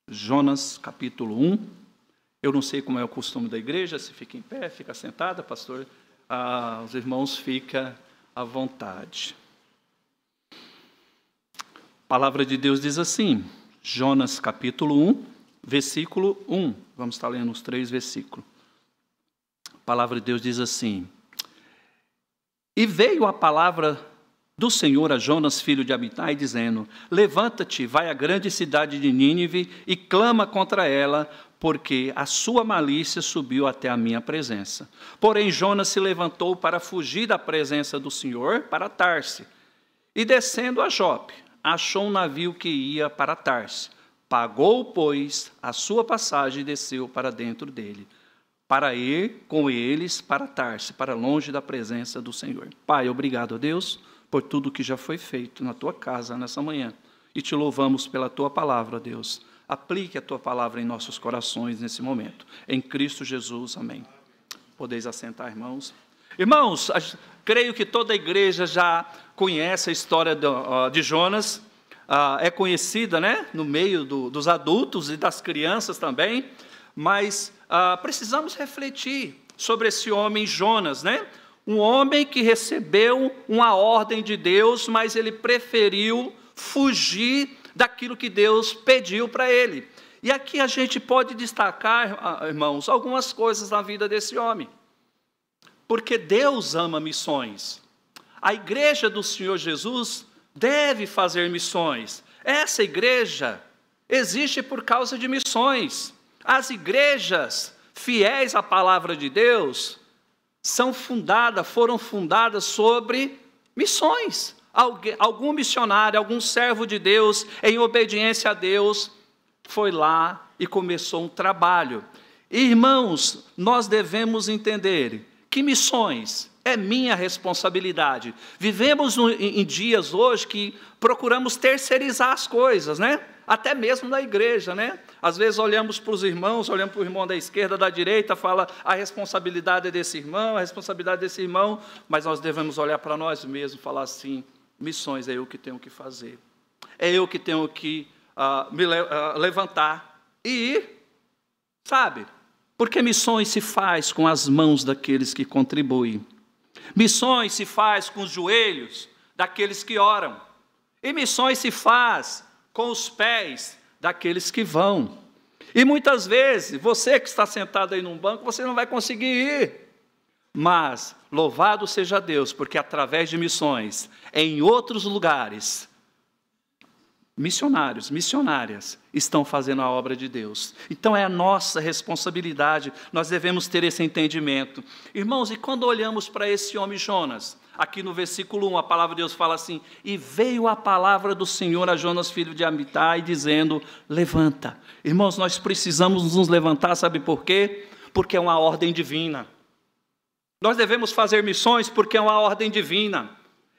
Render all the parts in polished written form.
Jonas, capítulo 1. Eu não sei como é o costume da igreja, se fica em pé, fica sentada, pastor. Os irmãos ficam à vontade. A palavra de Deus diz assim, Jonas, capítulo 1, versículo 1. Vamos estar lendo os 3 versículos. A palavra de Deus diz assim: E veio a palavra do Senhor a Jonas, filho de Amitai, dizendo: Levanta-te, vai à grande cidade de Nínive e clama contra ela, porque a sua malícia subiu até a minha presença. Porém, Jonas se levantou para fugir da presença do Senhor para Tarse. E descendo a Jope, achou um navio que ia para Tarse. Pagou, pois, a sua passagem e desceu para dentro dele, para ir com eles para Tarse, para longe da presença do Senhor. Pai, obrigado a Deus por tudo que já foi feito na tua casa nessa manhã. E te louvamos pela tua palavra, Deus. Aplique a tua palavra em nossos corações nesse momento. Em Cristo Jesus, amém. Podeis assentar, irmãos. Irmãos, creio que toda a igreja já conhece a história de Jonas. É conhecida, né, no meio dos adultos e das crianças também. Mas precisamos refletir sobre esse homem Jonas, né? Um homem que recebeu uma ordem de Deus, mas ele preferiu fugir daquilo que Deus pediu para ele. E aqui a gente pode destacar, irmãos, algumas coisas na vida desse homem. Porque Deus ama missões. A igreja do Senhor Jesus deve fazer missões. Essa igreja existe por causa de missões. As igrejas fiéis à palavra de Deus foram fundadas sobre missões. Algum missionário, algum servo de Deus, em obediência a Deus, foi lá e começou um trabalho. Irmãos, nós devemos entender que missões é minha responsabilidade. Vivemos em dias hoje que procuramos terceirizar as coisas, né? Até mesmo na igreja, né? Às vezes olhamos para os irmãos, olhamos para o irmão da esquerda, da direita, fala a responsabilidade é desse irmão, a responsabilidade desse irmão, mas nós devemos olhar para nós mesmos e falar assim, missões é eu que tenho que fazer, é eu que tenho que levantar e ir, sabe? Porque missões se faz com as mãos daqueles que contribuem, missões se faz com os joelhos daqueles que oram, e missões se faz com os pés daqueles que vão. E muitas vezes, você que está sentado aí num banco, você não vai conseguir ir. Mas, louvado seja Deus, porque através de missões, em outros lugares, missionários, missionárias, estão fazendo a obra de Deus. Então é a nossa responsabilidade, nós devemos ter esse entendimento. Irmãos, e quando olhamos para esse homem Jonas, aqui no versículo 1, a palavra de Deus fala assim, e veio a palavra do Senhor a Jonas, filho de Amitai, dizendo, levanta. Irmãos, nós precisamos nos levantar, sabe por quê? Porque é uma ordem divina. Nós devemos fazer missões porque é uma ordem divina.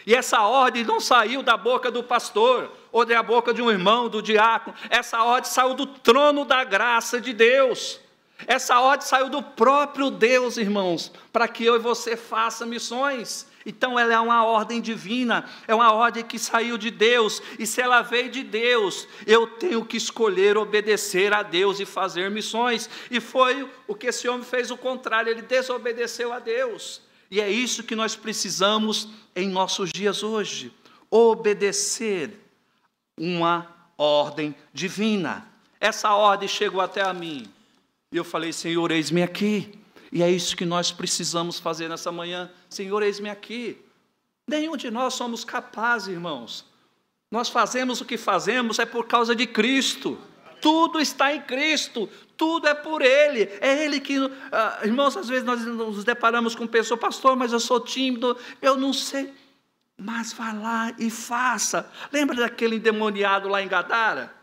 E essa ordem não saiu da boca do pastor, ou da boca de um irmão, do diácono. Essa ordem saiu do trono da graça de Deus. Essa ordem saiu do próprio Deus, irmãos, para que eu e você façam missões. Então ela é uma ordem divina, é uma ordem que saiu de Deus, e se ela veio de Deus, eu tenho que escolher obedecer a Deus e fazer missões. E foi o que esse homem fez o contrário, ele desobedeceu a Deus. E é isso que nós precisamos em nossos dias hoje, obedecer uma ordem divina. Essa ordem chegou até a mim, e eu falei, Senhor, eis-me aqui. E é isso que nós precisamos fazer nessa manhã. Senhor, eis-me aqui. Nenhum de nós somos capazes, irmãos. Nós fazemos o que fazemos é por causa de Cristo. Tudo está em Cristo. Tudo é por Ele. É Ele que... irmãos, às vezes nós nos deparamos com pessoas, pastor, mas eu sou tímido, eu não sei. Mas vá lá e faça. Lembra daquele endemoniado lá em Gadara?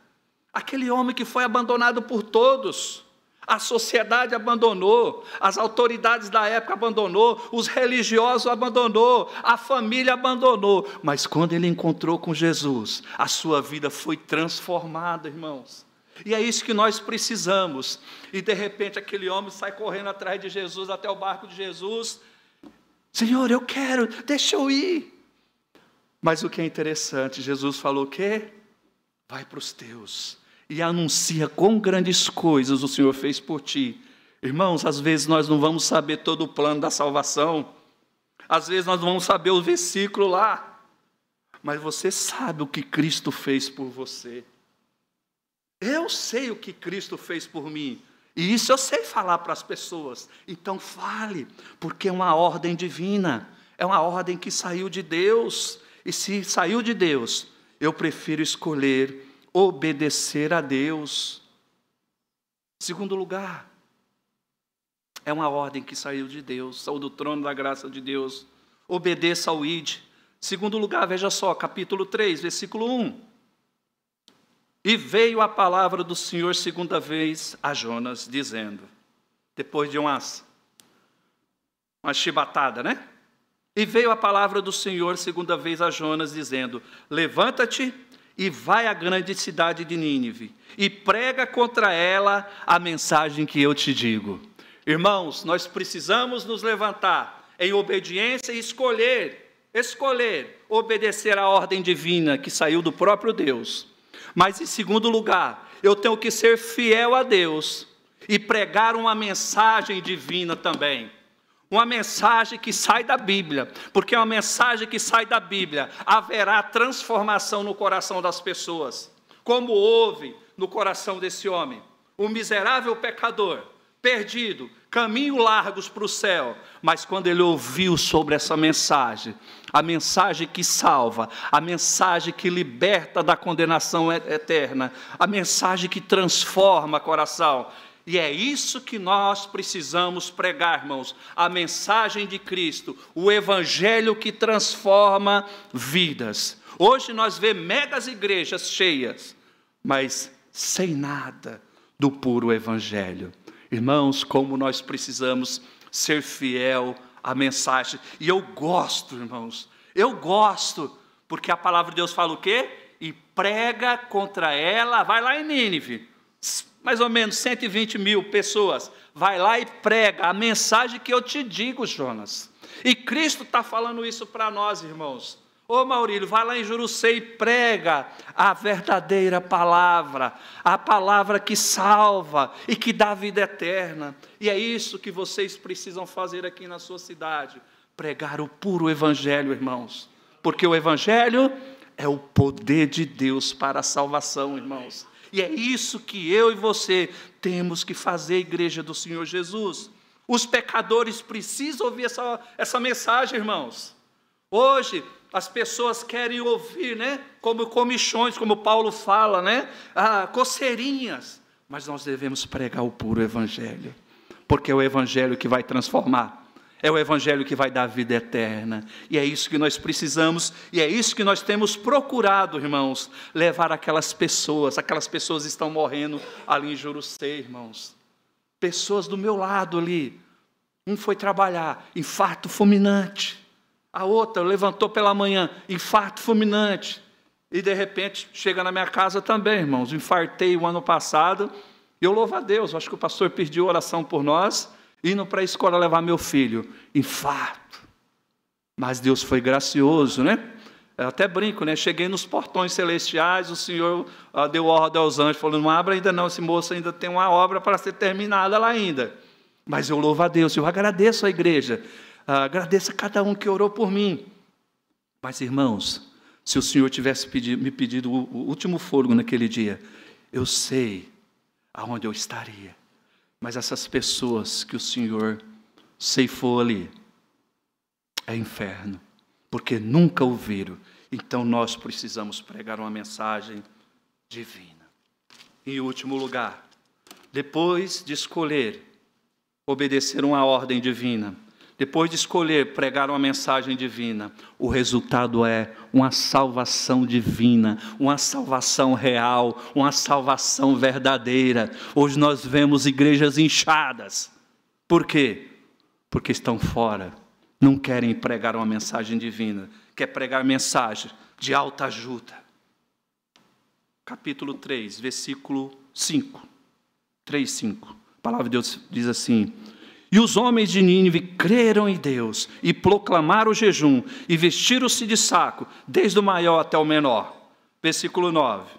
Aquele homem que foi abandonado por todos. A sociedade abandonou, as autoridades da época abandonou, os religiosos abandonou, a família abandonou. Mas quando ele encontrou com Jesus, a sua vida foi transformada, irmãos. E é isso que nós precisamos. E de repente aquele homem sai correndo atrás de Jesus, até o barco de Jesus. Senhor, eu quero, deixa eu ir. Mas o que é interessante, Jesus falou o quê? Vai para os teus e anuncia quão grandes coisas o Senhor fez por ti. Irmãos, às vezes nós não vamos saber todo o plano da salvação, às vezes nós não vamos saber o versículo lá, mas você sabe o que Cristo fez por você. Eu sei o que Cristo fez por mim, e isso eu sei falar para as pessoas. Então fale, porque é uma ordem divina, é uma ordem que saiu de Deus, e se saiu de Deus, eu prefiro escolher obedecer a Deus. Segundo lugar, é uma ordem que saiu de Deus, saiu do trono da graça de Deus. Obedeça ao ID. Segundo lugar, veja só, capítulo 3, versículo 1. E veio a palavra do Senhor segunda vez a Jonas, dizendo, depois de uma chibatada, né? E veio a palavra do Senhor segunda vez a Jonas, dizendo, levanta-te e vai à grande cidade de Nínive, e prega contra ela a mensagem que eu te digo. Irmãos, nós precisamos nos levantar em obediência e escolher obedecer à ordem divina que saiu do próprio Deus. Mas em segundo lugar, eu tenho que ser fiel a Deus e pregar uma mensagem divina também. Uma mensagem que sai da Bíblia, porque é uma mensagem que sai da Bíblia, haverá transformação no coração das pessoas, como houve no coração desse homem, o miserável pecador, perdido, caminho largos para o céu, mas quando ele ouviu sobre essa mensagem, a mensagem que salva, a mensagem que liberta da condenação eterna, a mensagem que transforma o coração, e é isso que nós precisamos pregar, irmãos, a mensagem de Cristo, o evangelho que transforma vidas. Hoje nós vemos megas igrejas cheias, mas sem nada do puro evangelho. Irmãos, como nós precisamos ser fiel à mensagem. E eu gosto, irmãos, porque a palavra de Deus fala o quê? E prega contra ela, vai lá em Nínive, mais ou menos 120 mil pessoas, vai lá e prega a mensagem que eu te digo, Jonas. E Cristo está falando isso para nós, irmãos. Ô Maurílio, vai lá em Jurucê e prega a verdadeira palavra, a palavra que salva e que dá vida eterna. E é isso que vocês precisam fazer aqui na sua cidade, pregar o puro evangelho, irmãos. Porque o evangelho é o poder de Deus para a salvação, irmãos. E é isso que eu e você temos que fazer, igreja do Senhor Jesus. Os pecadores precisam ouvir essa mensagem, irmãos. Hoje, as pessoas querem ouvir, né? Como comichões, como Paulo fala, né? Coceirinhas. Mas nós devemos pregar o puro evangelho, porque é o evangelho que vai transformar. É o evangelho que vai dar vida eterna. E é isso que nós precisamos, e é isso que nós temos procurado, irmãos, levar aquelas pessoas estão morrendo ali em Jurucê, irmãos. Pessoas do meu lado ali. Um foi trabalhar, infarto fulminante. A outra levantou pela manhã, infarto fulminante. E de repente chega na minha casa também, irmãos. Infartei o ano passado. E eu louvo a Deus, acho que o pastor pediu oração por nós, indo para a escola levar meu filho, infarto. Mas Deus foi gracioso, né? Eu até brinco, né? Cheguei nos portões celestiais, o Senhor deu ordem aos anjos, falou, não abra ainda não, esse moço ainda tem uma obra para ser terminada lá ainda. Mas eu louvo a Deus, eu agradeço a igreja, agradeço a cada um que orou por mim. Mas, irmãos, se o Senhor tivesse me pedido o último fôlego naquele dia, eu sei aonde eu estaria. Mas essas pessoas que o Senhor ceifou ali, é inferno, porque nunca ouviram. Então nós precisamos pregar uma mensagem divina. Em último lugar, depois de escolher obedecer uma ordem divina, depois de escolher pregar uma mensagem divina, o resultado é uma salvação divina, uma salvação real, uma salvação verdadeira. Hoje nós vemos igrejas inchadas. Por quê? Porque estão fora, não querem pregar uma mensagem divina, quer pregar mensagem de alta ajuda. Capítulo 3, versículo 5. 3:5. A palavra de Deus diz assim: e os homens de Nínive creram em Deus e proclamaram o jejum e vestiram-se de saco, desde o maior até o menor. Versículo 9.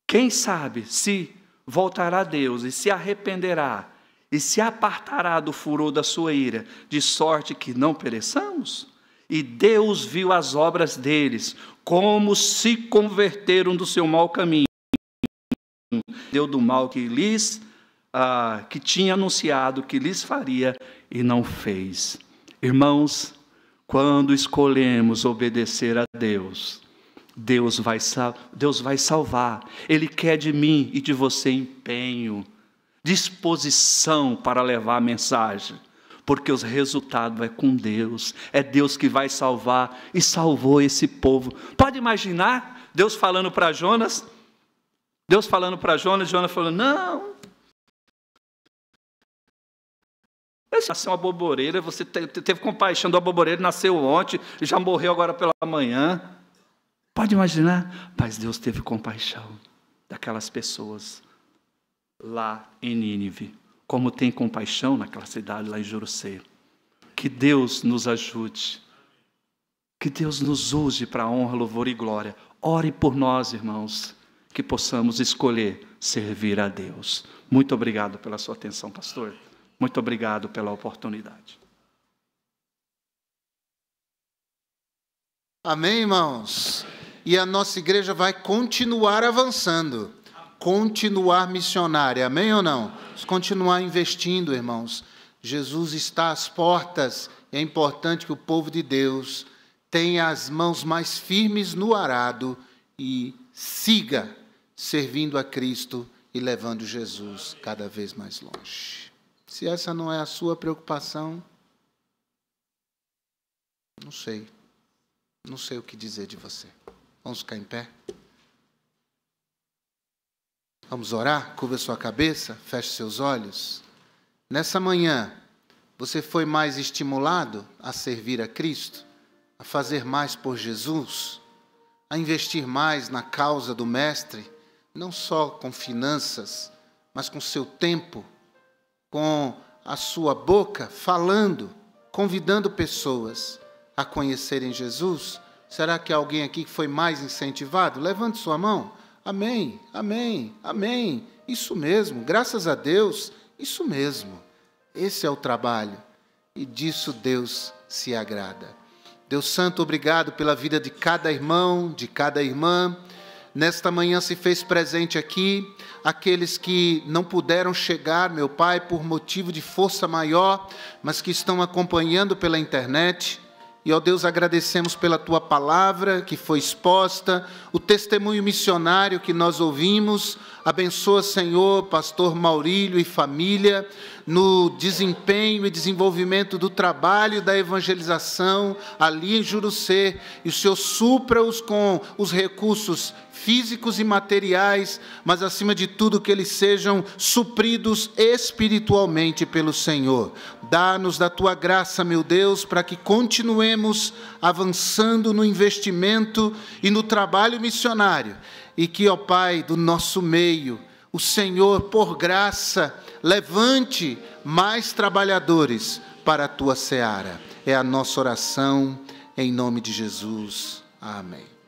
Quem sabe se voltará a Deus e se arrependerá e se apartará do furor da sua ira, de sorte que não pereçamos? E Deus viu as obras deles, como se converteram do seu mau caminho, deu do mal que tinha anunciado que lhes faria e não fez. Irmãos, quando escolhemos obedecer a Deus, Deus vai salvar. Ele quer de mim e de você empenho, disposição para levar a mensagem, porque os resultados é com Deus. É Deus que vai salvar e salvou esse povo. Pode imaginar Deus falando para Jonas? Jonas falando, não. Nasceu uma aboboreira, você teve compaixão da aboboreira, nasceu ontem, já morreu agora pela manhã. Pode imaginar? Mas Deus teve compaixão daquelas pessoas lá em Nínive, como tem compaixão naquela cidade lá em Jurucê. Que Deus nos ajude, que Deus nos use para a honra, louvor e glória. Ore por nós, irmãos, que possamos escolher servir a Deus. Muito obrigado pela sua atenção, pastor. Muito obrigado pela oportunidade. Amém, irmãos? E a nossa igreja vai continuar avançando, continuar missionária, amém ou não? Vamos continuar investindo, irmãos. Jesus está às portas, e é importante que o povo de Deus tenha as mãos mais firmes no arado e siga servindo a Cristo e levando Jesus cada vez mais longe. Se essa não é a sua preocupação, não sei o que dizer de você. Vamos ficar em pé? Vamos orar? Curva sua cabeça, feche seus olhos. Nessa manhã, você foi mais estimulado a servir a Cristo, a fazer mais por Jesus, a investir mais na causa do Mestre, não só com finanças, mas com seu tempo, com a sua boca, falando, convidando pessoas a conhecerem Jesus? Será que há alguém aqui que foi mais incentivado? Levante sua mão. Amém, amém, amém. Isso mesmo, graças a Deus, isso mesmo. Esse é o trabalho e disso Deus se agrada. Deus Santo, obrigado pela vida de cada irmão, de cada irmã. Nesta manhã se fez presente aqui aqueles que não puderam chegar, meu Pai, por motivo de força maior, mas que estão acompanhando pela internet. E, ó Deus, agradecemos pela Tua palavra que foi exposta, o testemunho missionário que nós ouvimos. Abençoa, Senhor, pastor Maurílio e família, no desempenho e desenvolvimento do trabalho da evangelização ali em Jurucê. E o Senhor supra-os com os recursos físicos e materiais, mas acima de tudo que eles sejam supridos espiritualmente pelo Senhor. Dá-nos da Tua graça, meu Deus, para que continuemos avançando no investimento e no trabalho missionário, e que, ó Pai, do nosso meio, o Senhor, por graça, levante mais trabalhadores para a Tua seara. É a nossa oração, em nome de Jesus. Amém.